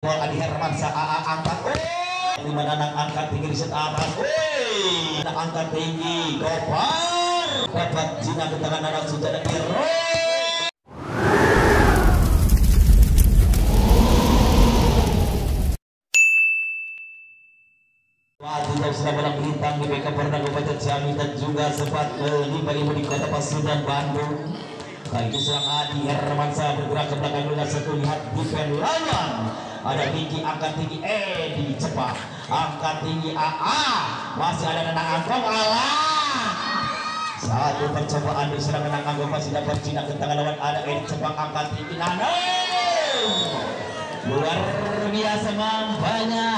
Adi Herman sa angkat, lima anak angkat tinggi di set atas, anak angkat tinggi, Gopar dapat Cina ke tangan anak sudah ada hero. Waktu yang sudah dalam bintang di BK Pernah Kabupaten Ciamis dan juga sempat lima ibu di Kota Pasundan Bandung. Kali itu serang Adi Herman sa bergerak ke belakang dengan satu lihat defense lawan. Ada tinggi angkat tinggi di cepat angkat tinggi masih ada anak angkong satu percobaan diserang anak angkong masih dapat Cina ke tangan lawan ada di cepat angkat tinggi luar biasa nampaknya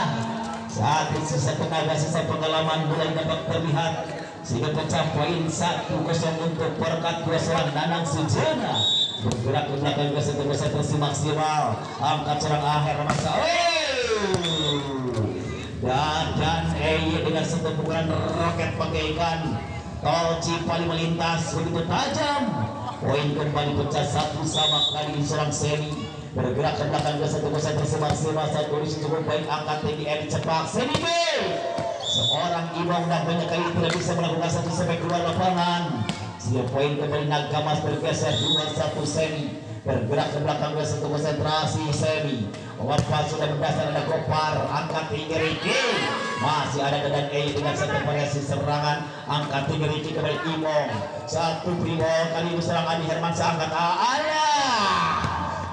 saat itu sisa tenaga sisa pengalaman mulai dapat terlihat sehingga pecah poin 1-0 untuk Perkat 2 Nanang Sujana bergerak ke belakang ke satu tersi maksimal angkat serang akhir masa dan dengan satu pukulan roket bagaikan tol Cipali melintas begitu tajam poin kembali pecah 1 sama kali diserang Seni bergerak ke belakang ke satu tersi maksimal satu kondisi cukup baik angkat tinggi Edi cepat Seni B seorang Imam dan banyak kali tidak bisa melakukan satu sampai keluar lapangan. Sehingga poin kembali Nagamas bergeser 2-1 Semi bergerak ke belakang ke satu konsentrasi Semi Wapas sudah berdasar ada Gopar angkat tinggi Riki masih ada dan dengan satu variasi serangan angkat tinggi Riki kembali Imong satu Primo kali ini serang Adi Herman seangkat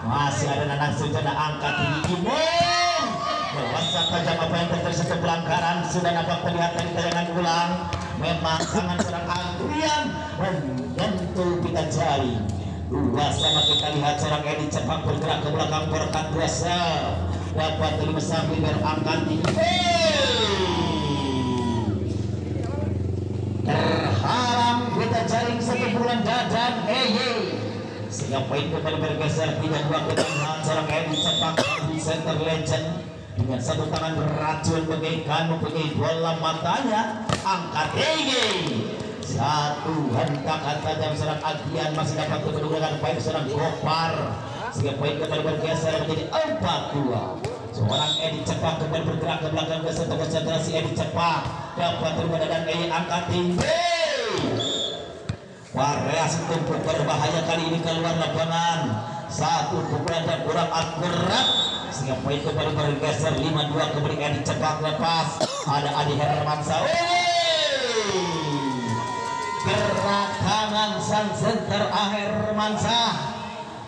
masih ada Nanang Sujana angkat tinggi Imong masa tajam apa yang terjadi satu pelanggaran sudah dapat terlihat dari tayangan ulang memang tangan serang Adrian menyentuh pita jari dua sama kita lihat serang Edi cepat bergerak ke belakang Perkat Desa dapat terima sambil berangkat tinggi terhalang pita jaring satu bulan dadan sehingga poin kembali bergeser 3-2 ke tangan serang Edi cepat di center legend dengan satu tangan beracun bagaikan mempunyai bola matanya angkat tinggi satu hentak tajam serang Adrian masih dapat kedudukan poin serang Gopar sehingga poin kembali bergeser menjadi 4-2 seorang Edi cepat kembali bergerak ke belakang ke satu konsentrasi Edi cepat dapat terima dan angkat tinggi variasi tumpuk berbahaya kali ini keluar lapangan satu pukulan dan kurang akurat sehingga poin kembali bergeser 5-2 kembali Edi cepat lepas ada Adi Hermansa gerak tangan sang center Hermansa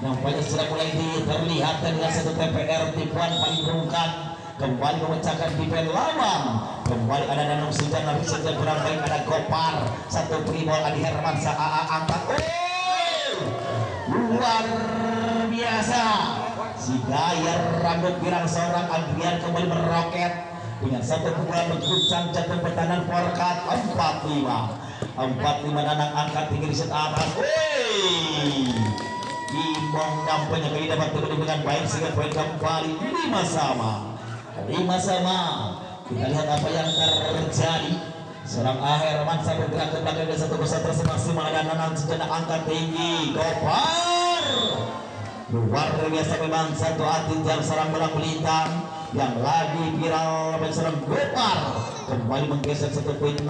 nampaknya sudah mulai terlihat dengan satu TPR tipuan paling rungkat kembali memecahkan defense lawan kembali ada Nanang Sujana bisa kurang baik ada Gopar satu Primo Adi Hermansa angkat luar biasa si gaya rambut pirang seorang Adrian kembali meroket dengan satu pukulan mengguncang jantung pertahanan Perkat 4-5 Nanang angkat tinggi di set atas Imong nampaknya kali dapat terjadi dengan baik sehingga poin kembali 5 sama kita lihat apa yang terjadi seorang Hermansa bergerak ke belakang ke satu tersi maksimal dan Nanang Sujana angkat tinggi Gopar luar biasa memang satu hati jam serang bola melintang yang lagi viral serang Gopar kembali menggeser 1.65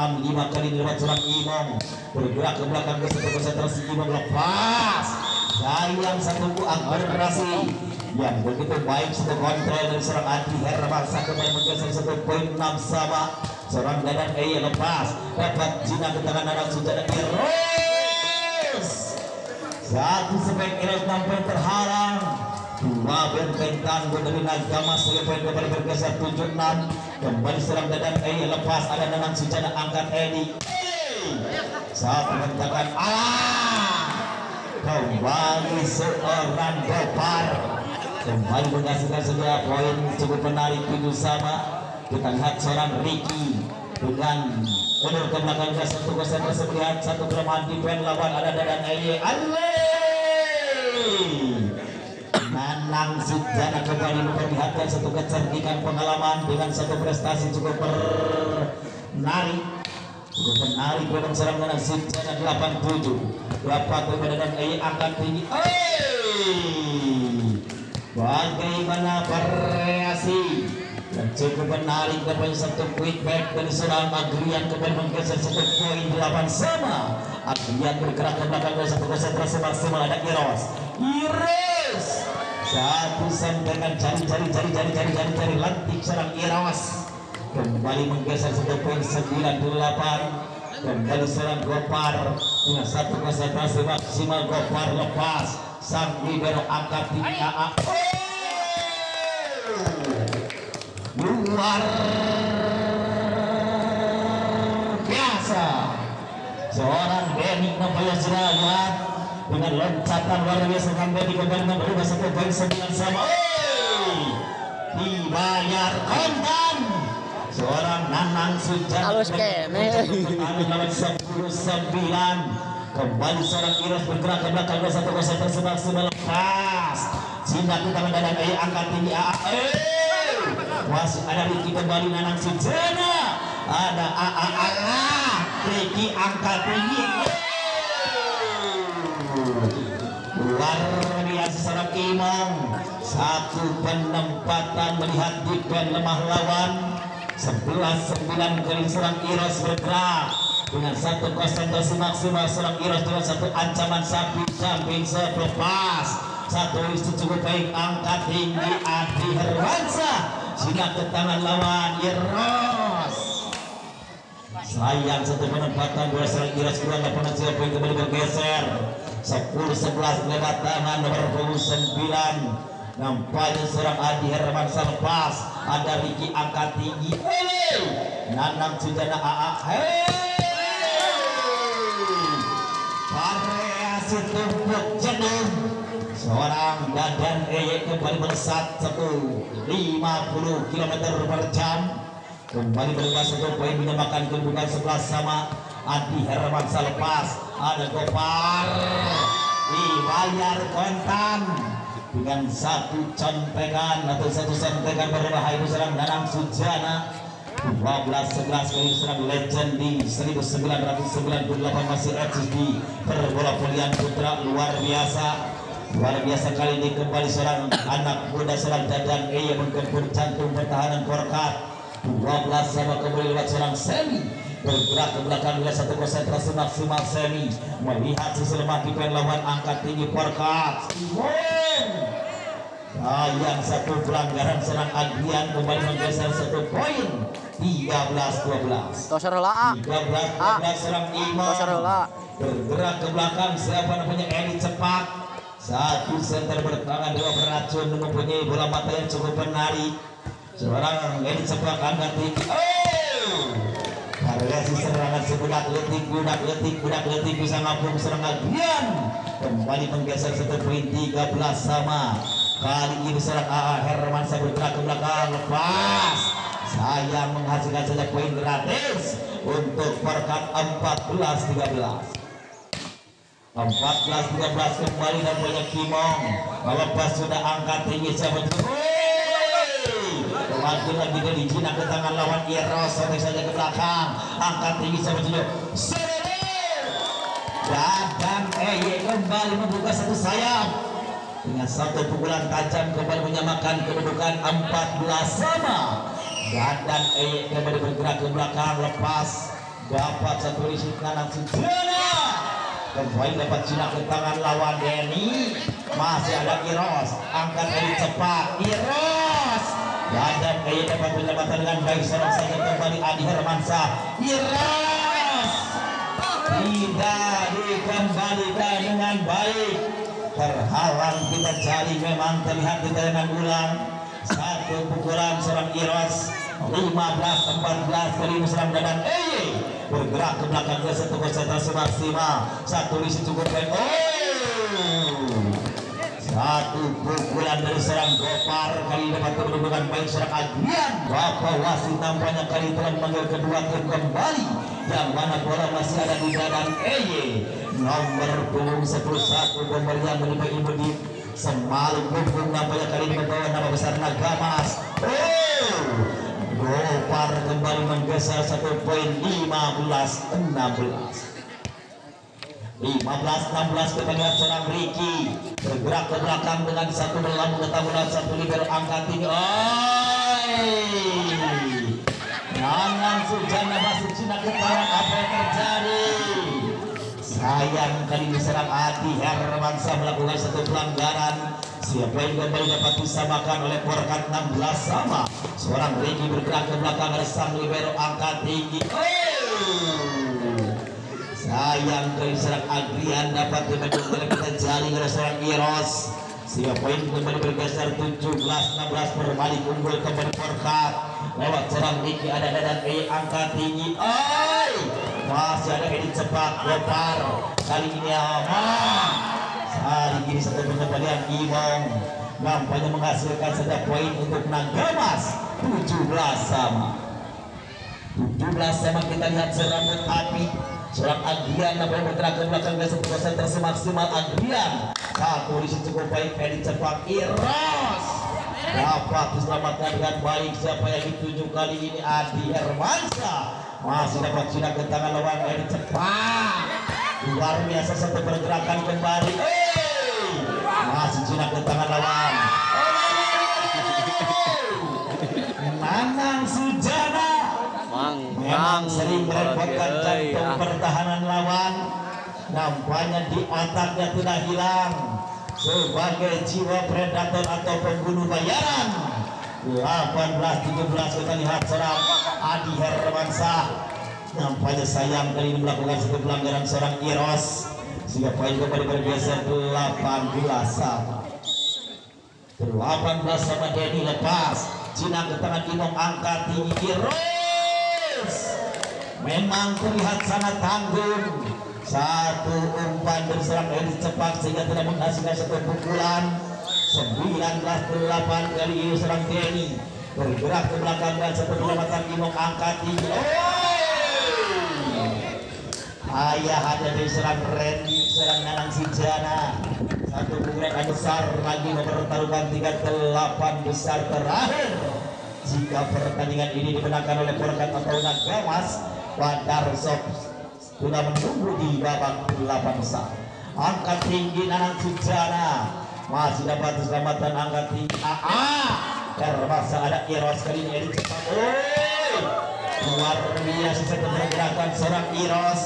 kali lewat serang Imong bergerak ke belakang ke satu konsentrasi Imong lepas sayang satu akselerasi yang begitu baik satu kontrol dari serang Adi Hermansa kembali menggeser 1.6 sama serang Dadan lepas dapat Cina ke tangan Nanang Sujana satu sebaik Eros sampai terhalang dua benteng tangguh dari Nagamas sebagai poin kembali bergeser 7-6 kembali serang Dadan lepas ada Nanang Sujana angkat Edi satu hentakan kembali seorang Gopar kembali menghasilkan sebuah poin cukup menarik 7 sama kita lihat seorang Ricky dengan mundur ke belakang ke satu konsentrasi melihat satu kelemahan defense lawan ada Dadan Nanang Sujana kembali memperlihatkan satu kecerdikan pengalaman dengan satu prestasi cukup menarik memang serang Nanang Sujana 87 dapat Dadan angkat tinggi Bagaimana variasi dan cukup menarik dapat satu quick back dari seorang Adrian kembali menggeser satu poin 8 sama. Adrian bergerak ke belakang dari satu konsentrasi maksimal ada Iros satu sentengan cari lantik serang Iros kembali menggeser satu poin 98. Kembali serang Gopar dengan satu konsentrasi maksimal. Gopar lepas sang libero angkat tinggi AA luar biasa. Seorang Benny Nampaya Suraya dengan loncatan luar biasa. Kembali kembali berubah satu poin 9 sama. Dibayar kontan. Seorang Nanang Sujana halus kene 10-9. Kembali seorang Iros bergerak ke belakang satu konsentrasi maksimal lepas. Cina kita mendadak angkat tinggi AA. Masih ada Ricky kembali Nanang Sujana. Ada AA Ricky angkat tinggi. Luar biasa seorang Imam. Satu penempatan melihat defense lemah lawan. 11-9 kali serang Iros bergerak dengan satu konsentrasi maksimal. Serang Iros dengan satu ancaman samping selepas satu istri cukup baik angkat tinggi Adi Herwansa. Sinak ke tangan lawan Iros. Sayang satu penempatan dua serang Iros kurang lapangan siapa poin kembali bergeser 10-11 lewat tangan nomor 29. Nampaknya serang Adi Hermansa lepas. Ada Ricky angkat tinggi. Nanang Sujana AA. Variasi tumpuk jenuh. Seorang Dadan Eye kembali melesat 50 km per jam. Kembali berubah satu poin menyamakan kedudukan 11 sama. Adi Hermansa lepas. Ada Gopar dibayar kontan dengan satu contekan atau satu sentekan berbahaya serang Nanang Sujana. 12-11 kali serang legend di 1998 masih eksis di perbola volian putra. Luar biasa kali ini kembali serang anak muda serang Dadan Eye menggempur jantung pertahanan Korkat. 12 sama kembali lewat serang Semi bergerak ke belakang dengan satu konsentrasi maksimal. Semi melihat sisi lemah di lawan angkat tinggi Korkat. Sayang satu pelanggaran serang Adrian kembali menggeser satu poin 13-12. Tosar heula 13-12 serang Imam bergerak ke belakang. Siapa namanya Edi cepat. Satu center bertangan dua beracun mempunyai bola mata yang cukup menarik. Seorang Edi cepat angkat tinggi. Variasi serangan sebudak letik bisa ngapung serang Adrian kembali menggeser satu poin 13 sama. Kali ini serang AA Hermansa bergerak ke belakang lepas. Sayang menghasilkan saja poin gratis untuk Perkat 14-13. 14-13 kembali dan banyak Kimong melepas sudah angkat tinggi siapa itu. Lagi dari Cina ke tangan lawan Iros sampai saja ke belakang angkat tinggi siapa itu. Dadan Eye kembali membuka satu sayap dengan satu pukulan tajam kembali menyamakan kedudukan 14 sama. Dadan Eye kembali bergerak ke belakang lepas dapat satu risik Nanang Sujana. Kembali dapat Cina ke tangan lawan Denny. Masih ada Iros angkat Eye cepat Iros. Dadan Eye dapat menyamakan dengan baik. Serang saja kembali Adi Hermansa. Iros tidak dikembalikan dengan baik. Terhalang kita cari memang terlihat di tayangan ulang. Satu pukulan serang Iros 15-14 kali serang Dadan Eye bergerak ke belakang ke satu konsentrasi maksimal. Satu isi cukup baik. Satu pukulan dari serang Gopar kali dapat kedudukan baik serang Adrian. Bapak wasit nampaknya kali telah memanggil kedua tim kembali yang mana bola masih ada di Dadan Eye. Nomor punggung 11 kembali yang menerima ibu di semalam punggung nampaknya kali ini membawa nama besar Nagamas. Gopar kembali menggeser satu poin 15-16. 15-16 kita lihat seorang Ricky bergerak ke belakang dengan satu belam bola satu libero angkat tinggi. Nanang Sujana masuk Cina ketahuan apa yang terjadi. Sayang kali diserang Adi Hermansyah melakukan satu pelanggaran. Siapa yang kembali dapat disamakan oleh Korkat 16 sama. Seorang Ricky bergerak ke belakang ada sang libero angkat tinggi. Sayang kali diserang Adrian dapat dibentuk oleh kita jaring oleh seorang Iros. Sehingga poin kembali bergeser 17-16 berbalik unggul kembali Korkat. Lewat serang Ricky ada dan angkat tinggi. Masih ada Edi cepat Gopar. Kali ini hari ini satu pengembalian Imong nampaknya menghasilkan setiap poin untuk Nagamas. 17 sama kita lihat serambut api seorang Adrian nampaknya bergerak ke belakang dan satu konsentrasi maksimal Adrian. Satu di cukup baik Edi cepat Iros dapat diselamatkan dengan baik. Siapa yang dituju kali ini? Adi Hermansyah masih dapat Cina ke tangan lawan Edi cepat. Luar biasa satu pergerakan kembali. Masih Cina ke tangan lawan. Nanang Sujana memang sering merepotkan jantung pertahanan lawan. Nampaknya di otaknya tidak hilang sebagai jiwa predator atau pembunuh bayaran. 18-17 kita lihat serang Adi Hermansyah. Nampaknya sayang kali ini melakukan satu pelanggaran seorang Iros sehingga poin kembali bergeser 18 sama. 18 sama Denny lepas Cina ke tangan Imong angkat tinggi Iros memang terlihat sangat tanggung. Satu umpan berserang Edi cepat sehingga tidak menghasilkan satu pukulan. 19-8 kali ini serang Denny bergerak ke belakang dan satu penyelamatan Imong angkat tinggi. Ayah ada di serang Randy, serang Nanang Sujana. Satu pukulan besar lagi mempertaruhkan 38 besar terakhir. Jika pertandingan ini dimenangkan oleh Korkat atau Nagamas, Padarsop sudah menunggu di babak 8 besar. Angkat tinggi Nanang Sujana masih dapat diselamatkan angkat tinggi Hermansyah ada Iros kali ini cepat. Luar biasa satu pergerakan seorang Iros.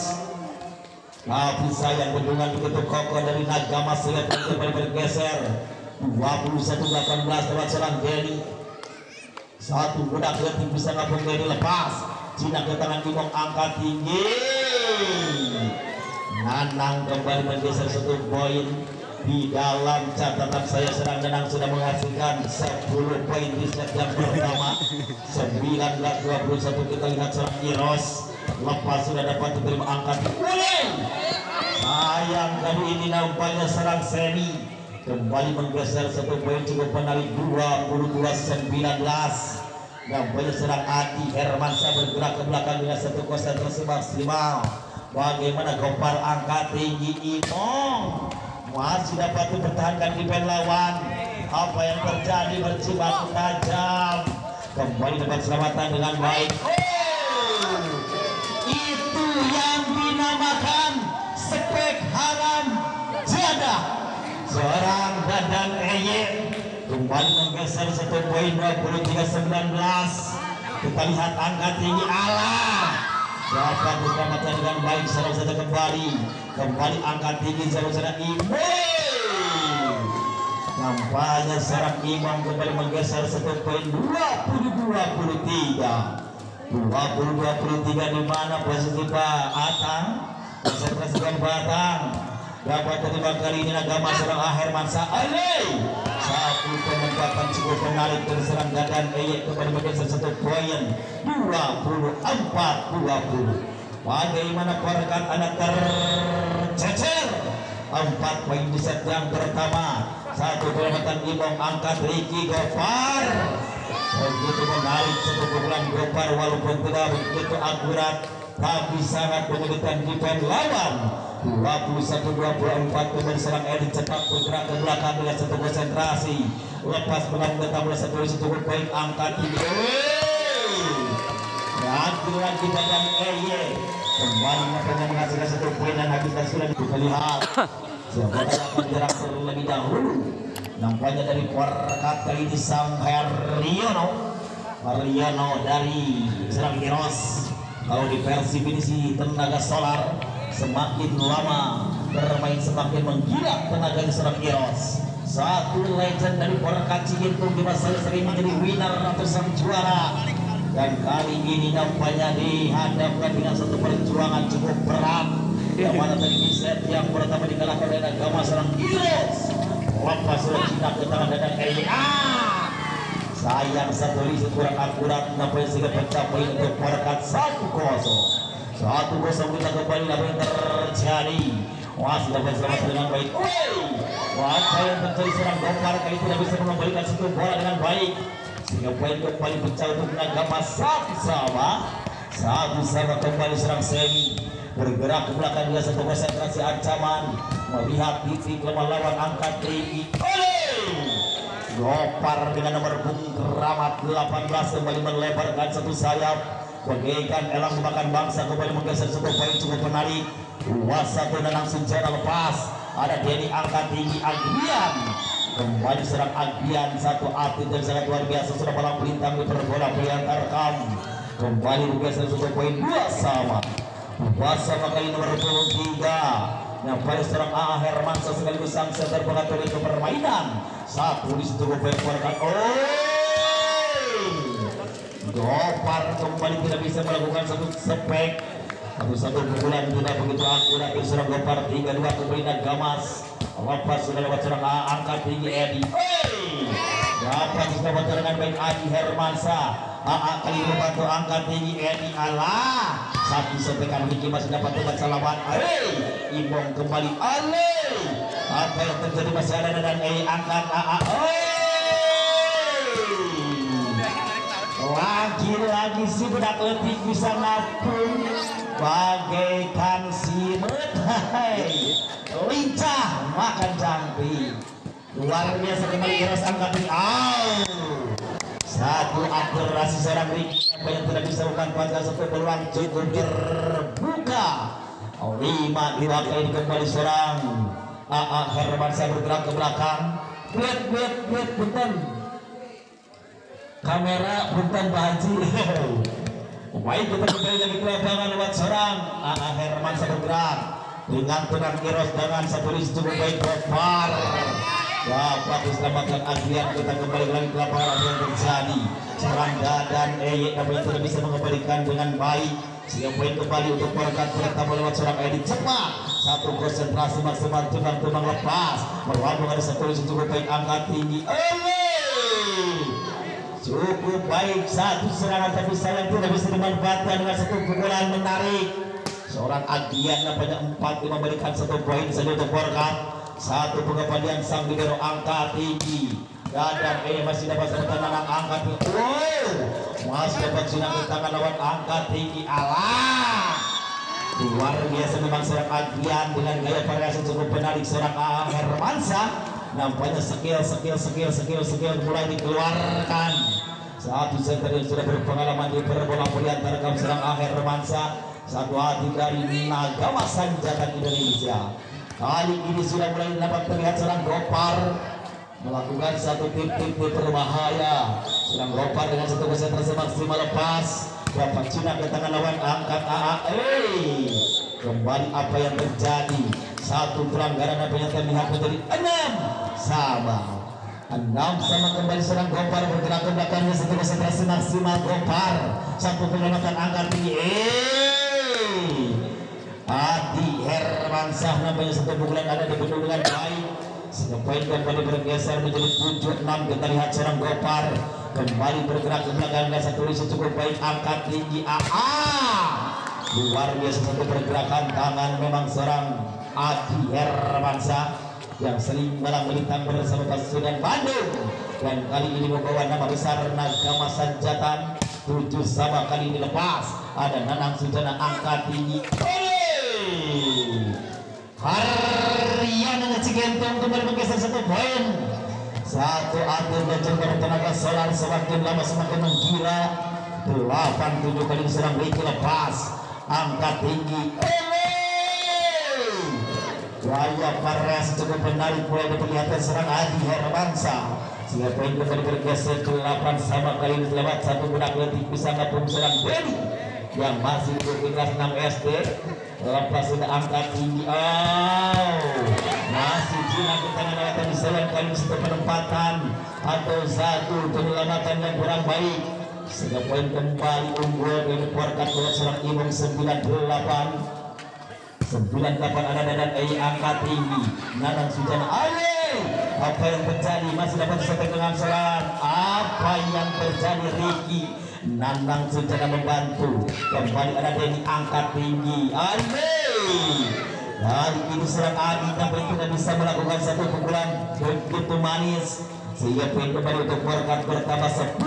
Tapi sayang bendungan begitu kokoh dari Nagamas sehingga kembali bergeser 21-18 lewat serang Denny. Satu budak letih bisa ngapung Denny lepas Cina ke tangan Imong angkat tinggi. Nanang kembali bergeser satu poin. Di dalam catatan saya serang Nanang sudah menghasilkan 10 poin di set yang pertama. 19-21 kita lihat serang Iros lepas sudah dapat diterima angkat. Sayang kali ini nampaknya serang Semi kembali menggeser satu poin cukup menarik 22-19. Nampaknya serang Adi Hermansyah bergerak ke belakang dengan satu konsentrasi maksimal. Bagaimana Gopar angkat tinggi Imong masih dapat dipertahankan di pen lawan. Apa yang terjadi berjibaku tajam. Kembali dapat selamatan dengan baik. Itu yang dinamakan spek haram jadah. Seorang Dadan Eye kembali menggeser satu poin 23-19. Kita lihat angka tinggi dapat diselamatkan dengan baik. Saudara kembali angkat tinggi saudara Imong. Nampaknya serang Imong kembali menggeser satu poin 20-23 di mana posisi Pak Atang konsentrasi Batang dapat terima kali ini Nagamas serang Hermansyah. Satu penempatan cukup menarik dari serang Dadan Eye kembali menggeser satu poin 24-20. Bagaimana Korkat anak tercecer 4 poin di set yang pertama. Satu penempatan Imong angkat Ricky Gopar begitu menarik satu pukulan Gopar walaupun tidak begitu akurat tapi sangat menyulitkan defense lawan. 21-24 kemudian serang Edi cepat bergerak ke belakang dengan satu konsentrasi lepas mengambil tabla satu cukup baik angkat tinggi. lagi badan Eye kembali menghasilkan 1 poin dan habis sudah kita lihat siapa yang akan menyerang terlebih dahulu. Nampaknya dari Porkat kali ini sang Haryono dari Serang Heroes. Kalau di versi finisi tenaga solar semakin lama bermain semakin menggila tenaga Serang Heroes. Satu legend dari Porkat Cigintung di masa sering menjadi winner atau sang juara. Dan kali ini nampaknya dihadapkan dengan satu perjuangan cukup berat. Yang mana tadi di set yang pertama dikalahkan oleh Nagama Serang Heroes. Lepas sudah Cina ke tangan Dadang Eya. Sayang satu list kurang akurat, nampaknya sehingga pecah poin untuk Porkat 1-0. 1-0 kita kembali apa yang terjadi. Wah sudah bersama dengan baik. Apa yang terjadi Serang Gopar kali tidak bisa mengembalikan satu bola dengan baik. Sehingga poin kembali pecah untuk Nagama 1-1 kembali Serang Semi bergerak ke belakang dengan satu konsentrasi ancaman melihat titik lemah lawan angkat tinggi. Gopar dengan nomor punggung keramat 18 kembali melebarkan satu sayap bagaikan elang memakan bangsa kembali menggeser satu poin cukup menarik. 2-1 dan langsung cara lepas ada Denny angkat tinggi Agian kembali serang Agian satu atlet yang sangat luar biasa sudah malam melintang di perbola pilihan Tarkam kembali menggeser satu poin 2-2 kali nomor 23 yang paling serang AA Hermansa sekaligus sang center pengatur itu permainan satu di situ berkuarkan. Gopar kembali tidak bisa melakukan satu spek satu pukulan tidak begitu akurat di serang Gopar 3-2 kembali Nagamas lepas sudah lewat serang AA angkat tinggi Edi dapat diselamat dengan baik Adi Hermansa. AA kali membantu angkat tinggi Edi Allah satu sepekan Hiki masih dapat membaca lawan. Ibong kembali apa yang terjadi masih ada dan angkat AA lagi-lagi si budak letik bisa ngapung bagaikan simut lincah makan jampi luar biasa kembali Heroes angkat tinggi satu akurasi serang Riki apa yang tidak bisa memanfaatkan satu peluang cukup terbuka 5 dipakai kembali serang AA Hermansa bergerak ke belakang wait punten kamera punten Pak Haji baik kita kembali lagi ke lapangan lewat serang AA Hermansa bergerak dengan tenang Heroes dengan satu list cukup baik Gopar dapat diselamatkan Agian. Kita kembali lagi ke lapangan apa yang terjadi serang dan Eye tapi tidak bisa mengembalikan dengan baik sehingga poin kembali untuk Porkat pertama lewat serang Edi cepat satu konsentrasi maksimal tumbang lepas berwabung ada satu list cukup baik angkat tinggi cukup baik satu serangan tapi sayang tidak bisa dimanfaatkan dengan satu pukulan menarik seorang Agian nampaknya 4 memberikan satu poin saja untuk Porkat satu pengembalian sang libero angkat tinggi dan masih dapat serta tangan angkat tinggi masih dapat sinar di tangan lawan angkat tinggi luar biasa memang serang Agian dengan gaya variasi cukup menarik serang AA Hermansa nampaknya skill mulai dikeluarkan satu center yang sudah berpengalaman di perbola pilihan Tarkam serang AA Hermansa satu hati dari Nagama Sanjatan Indonesia. Kali ini sudah mulai dapat terlihat serang Gopar melakukan satu tip berbahaya. Serang Gopar dengan satu konsentrasi maksimal lepas dapat Cina ke tangan lawan angkat AA. Kembali apa yang terjadi satu pelanggaran apa yang terlihat menjadi 6 kembali serang Gopar bergerak ke belakangnya satu konsentrasi maksimal Gopar satu penyelamatan angkat tinggi Adi Hermansyah nampaknya satu pukulan ada dibendung dengan baik sehingga poin kembali bergeser menjadi 7-6. Kita lihat serang Gopar kembali bergerak ke belakang dan satu list cukup baik angkat tinggi luar biasa satu pergerakan tangan memang serang Adi Hermansyah yang sering malang melintang bersama Pasuruan Bandung dan kali ini membawa nama besar Nagama Sanjatan 7 sama kali ini lepas ada Nanang Sujana angkat tinggi Haryana Cigentong kembali menggeser satu poin satu atlet dan juga tenaga solar semakin lama semakin menggila 8-7 kali diserang Ricky, lepas angkat tinggi Raya Paras cukup menarik, mulai diperlihatkan serang Adi Hermansa sehingga poin kembali bergeser ke 8 sama kali ini lewat satu budak letik bisa ngapung serang Benny yang masih berkelas 6 SD. Lepas sudah angkat tinggi, masih jinak ke tangan lewatan disayang kali ini satu penempatan atau satu penyelamatan yang kurang baik sehingga poin kembali unggul dari Porkat buat serang Imong 98 ada dan angkat tinggi Nanang Sujana apa yang terjadi, masih dapat disertai dengan serang, apa yang terjadi Ricky Nanang Sujana membantu kembali ada Denny angkat tinggi kali ini serang Adi nampaknya tidak bisa melakukan satu pukulan begitu manis sehingga poin kembali untuk Porkat bertambah 10-8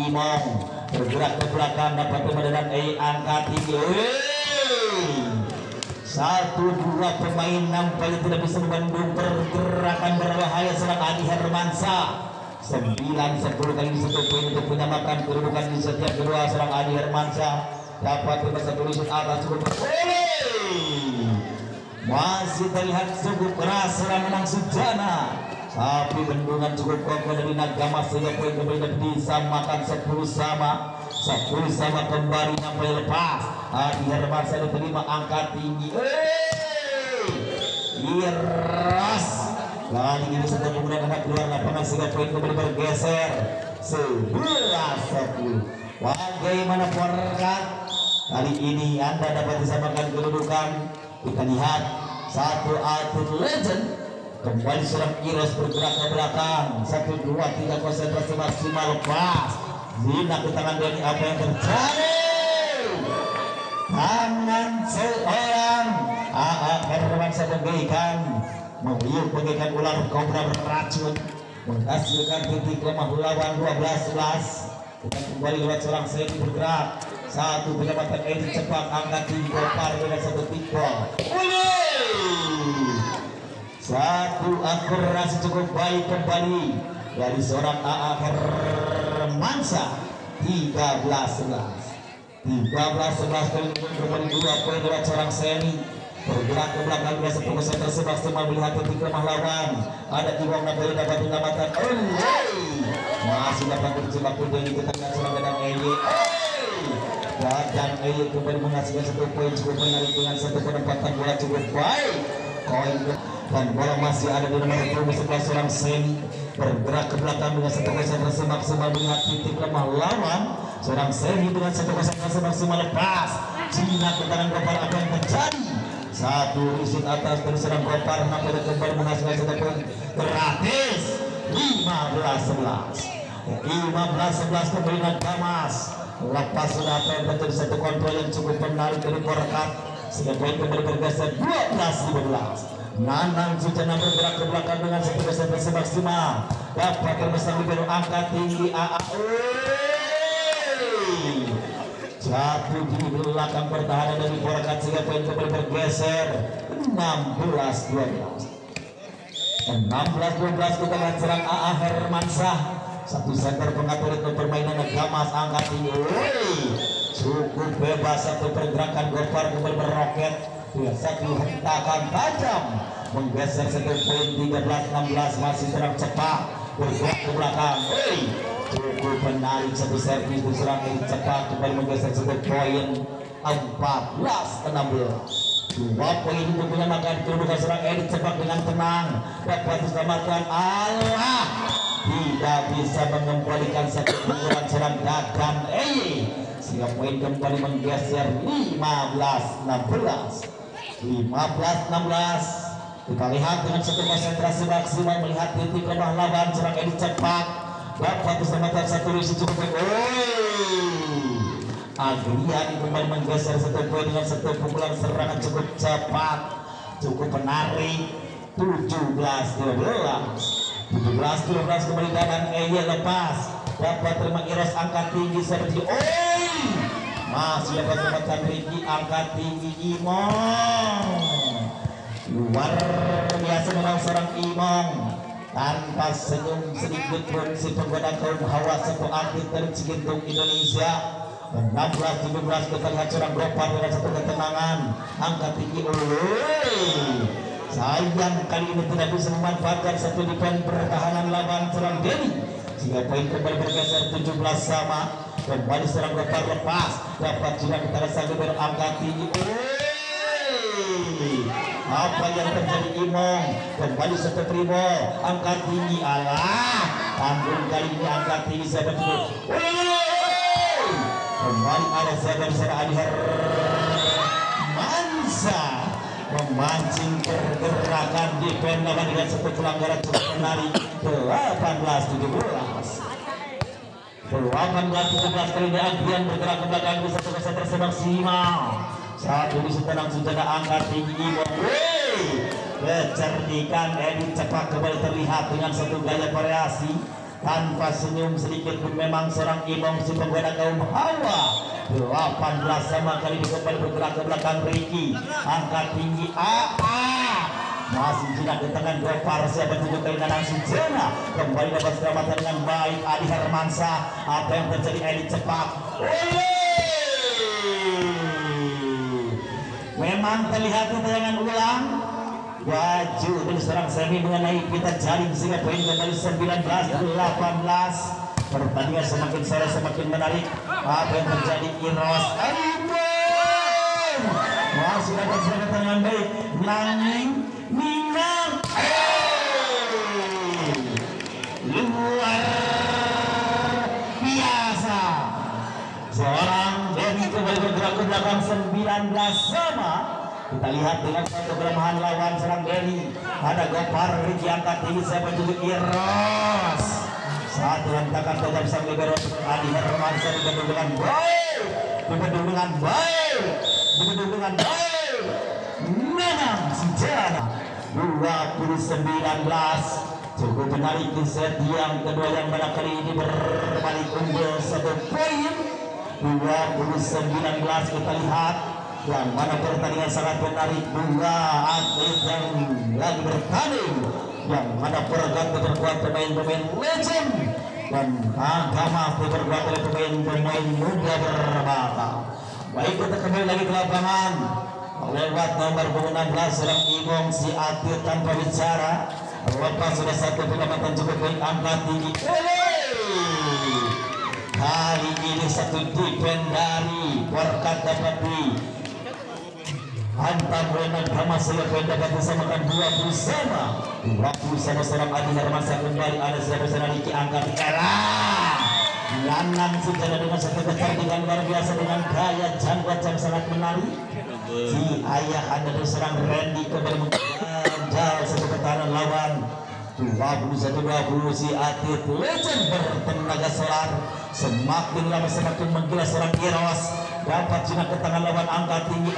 Imong bergerak ke belakang dapat kemudian angkat tinggi 1-2 pemain nampaknya tidak bisa membendung pergerakan berbahaya serang Adi Hermansa 9-10 kali disentuh poin untuk menyamakan kedudukan di setiap kedua serang Adi Hermansa dapat satu tulisan atas cukup masih terlihat cukup keras serang Nanang Sujana tapi bendungan cukup kokoh dari Nagama sehingga poin kembali disamakan 10 sama kembali sampai lepas Adi Hermansa diterima angkat tinggi iras kali ini setelah kemudian anak keluar lapangan sehingga poin kembali bergeser 11-10 bagaimana Porkat kali ini Anda dapat disamakan kedudukan. Kita lihat satu atlet legend kembali serang Iros bergerak ke belakang 1-2-3 konsentrasi maksimal lepas Zina ke tangan Denny apa yang terjadi tangan seorang Hermansa menggaikan mengiuk bagaikan ular kobra beracun menghasilkan titik lemah lawan 12-11 kita kembali lewat seorang Seni bergerak satu penyambatan Edi cepat angkat tinggi par dengan satu tiga satu akurasi cukup baik kembali dari seorang AA Hermansa 13-11 kembali 2 poin lewat seorang Seni bergerak ke belakang biasa konsentrasi maksimal melihat titik lemah lawan ada Iwang Nabeli dapat penyambatan masih dapat terjebak Denny kita lihat seorang Dadang Eye dan Eye kembali menghasilkan satu poin cukup menarik dengan satu penempatan bola cukup baik koin dan bola masih ada di nomor 11 seorang Seni bergerak ke belakang dengan satu konsentrasi maksimal melihat titik lemah lawan seorang Seni dengan satu konsentrasi maksimal lepas Cina ke tangan Gopar apa yang terjadi satu risik atas dari serang Gopar nampaknya kembali menghasilkan satu poin gratis 15-11 kembali Nagamas lepas sudah terjadi satu kontrol yang cukup menarik dari Porkat sehingga poin kembali bergeser 12-15 Nanang Sujana bergerak ke belakang dengan satu konsentrasi maksimal dapat terbesar libero angkat tinggi jatuh di belakang pertahanan dari Porkat sehingga poin kembali bergeser 16-12 kita lihat serang AA Hermansa satu center pengatur itu permainan Nagamas angkat tinggi cukup bebas satu pergerakan Gopar kembali meroket satu hentakan tajam menggeser satu poin 13-16 masih serang cepat bergerak ke belakang cukup menarik satu servis diserang cepat kembali menggeser satu poin 14-16 2 poin untuk menyamakan kedudukan serang Edi cepat dengan tenang dapat diselamatkan tidak bisa mengembalikan satu pukulan serang Dadan sehingga poin kembali menggeser 15-16 kita lihat dengan satu konsentrasi maksimal melihat titik lemah lawan serang Edi cepat dapat diselamatkan satu risiko cukup Adrian kembali menggeser satu poin dengan satu pukulan serangan cukup cepat cukup menarik 17-12 kembali Dadan lepas dapat terima Iros angkat tinggi seperti masih dapat tempatkan Ricky angkat tinggi Imong luar biasa memang seorang Imong tanpa senyum sedikit pun si penggoda kaum hawa sebuah atlet dari Cigintung Indonesia. 16-17 kita lihat seorang Gopar dengan satu ketenangan angkat tinggi. Sayang kali ini tidak bisa memanfaatkan satu defense pertahanan lawan serang Denny, sehingga poin kembali bergeser 17 sama. Kembali serang Gopar lepas dapat juga kita rasa berangkat tinggi. Apa yang terjadi Imong? Kembali satu primo angkat tinggi. Alah, tanggung kali ini angkat tinggi sahabat dulu. Kembali ada sahabat Adher Mansa memancing pergerakan defense lawan dengan satu pelanggaran cukup menarik. 18-17 kali ini Adrian bergerak ke belakang bisa tersebar simak. Saat ini tenang sudah angkat tinggi Imong. Kecerdikan Edi cepat kembali terlihat dengan satu gaya variasi tanpa senyum sedikit pun. Memang seorang Imong si penggoda kaum hawa. 18 sama kali ini kembali bergerak ke belakang Ricky angkat tinggi. Masih jinak di tangan Gopar siapa tujuh kali Nanang Sujana kembali dapat selamatkan dengan baik Adi Hermansa. Apa yang terjadi Edi cepat. Memang terlihat tayangan ulang baju dari seorang semi mengenai kita jaring sehingga poin kembali 19-18. Pertandingan semakin sore semakin menarik. Apa yang terjadi Iros masih dapat serangan dengan baik. Nanging Minang luar biasa. Seorang Denny kembali bergerak ke belakang 19 sama. Kita lihat dengan satu kelemahan lawan serang Denny. Ada Gopar Ricky angkat tinggi saya menuju Iros. Saat dihantarkan tajam sang libero Adi Hermansa dibendung dengan baik. Menang Sujana 20-19. Cukup menarik di set yang kedua yang pada kali ini berbalik unggul 1 poin. 20-19 kita lihat yang mana pertandingan sangat menarik. Dua atlet yang lagi bertanding yang mana perganti berbuat pemain-pemain legend dan agama berbuat oleh pemain-pemain muda berbakat. Baik, kita kembali lagi ke lapangan lewat nomor 16 seorang Imong si atlet tanpa bicara. Lepas sudah satu penyelamatan cukup baik angkat tinggi. Kali ini satu defense dari Warkat dapat di hantam Renan Kamasaya dapat disamakan 20 sama. 20 sama seorang Adi Hermansa kembali ada siapa sana Riki angkat era. Lanang Sujana dengan satu kecerdikan luar biasa dengan gaya jangkauan yang sangat menarik. Si ayah ada diserang Randy kembali mengejar satu pertahanan lawan. 21-20 si atlet legend bertenaga solar semakin lama semakin menggila seorang Iros dapat jinak ke tangan lawan angkat tinggi.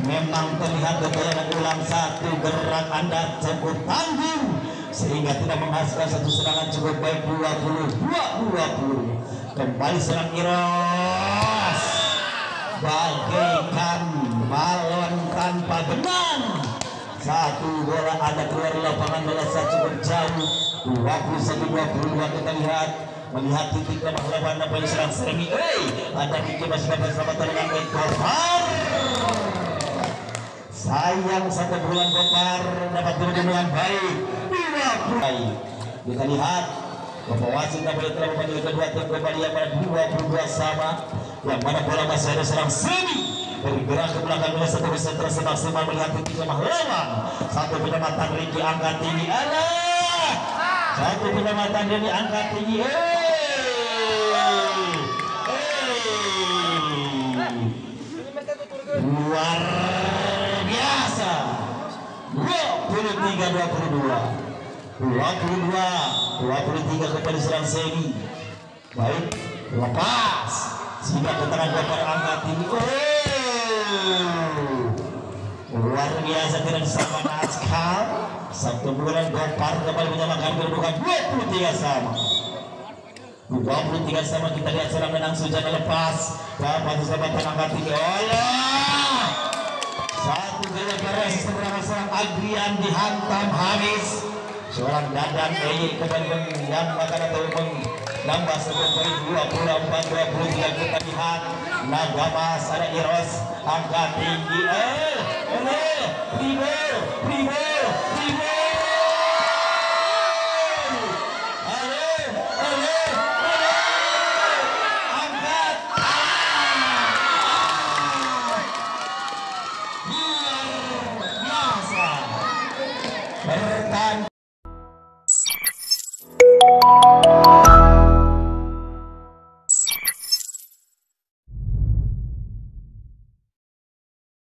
Memang terlihat getaran ulang satu gerak Anda cukup tanggung sehingga tidak menghasilkan satu serangan cukup baik. 22-20 kembali serang Iros bagaikan balon tanpa benang. Satu bola ada keluar lapangan melesat cukup jauh. 21-22 kita melihat titik lemah lawan apa yang serang semi. Ada Kiki masih dapat selamat dengan Gopar. Sayang satu bulan Gopar dapat berdua dengan baik. Kita lihat wasit kembali telah memanggil kedua tim kembali yang pada 22 sama. Yang mana bola masih ada serang semi. Bergerak ke belakang oleh satu konsentrasi maksimal melihat titik lemah lawan. Satu penyelamatan Ricky angkat tinggi. Satu penyelamatan Denny angkat tinggi. Luar biasa. 23 kembali serang semi. Baik, lepas sehingga ke tangan Gopar angkat tinggi. Luar biasa tidak disama Naskal. Satu bulan Gopar kembali menyamakan kedudukan 23 sama. 23 sama kita lihat seorang Nanang Sujana lepas dapat diselamatkan angkat tinggi. satu gaya keras seberapa seorang Adrian dihantam habis seorang Dadan kembali yang makan atau nambah sebagai 24-23 kita lihat Nagamas ada Iros angka tinggi River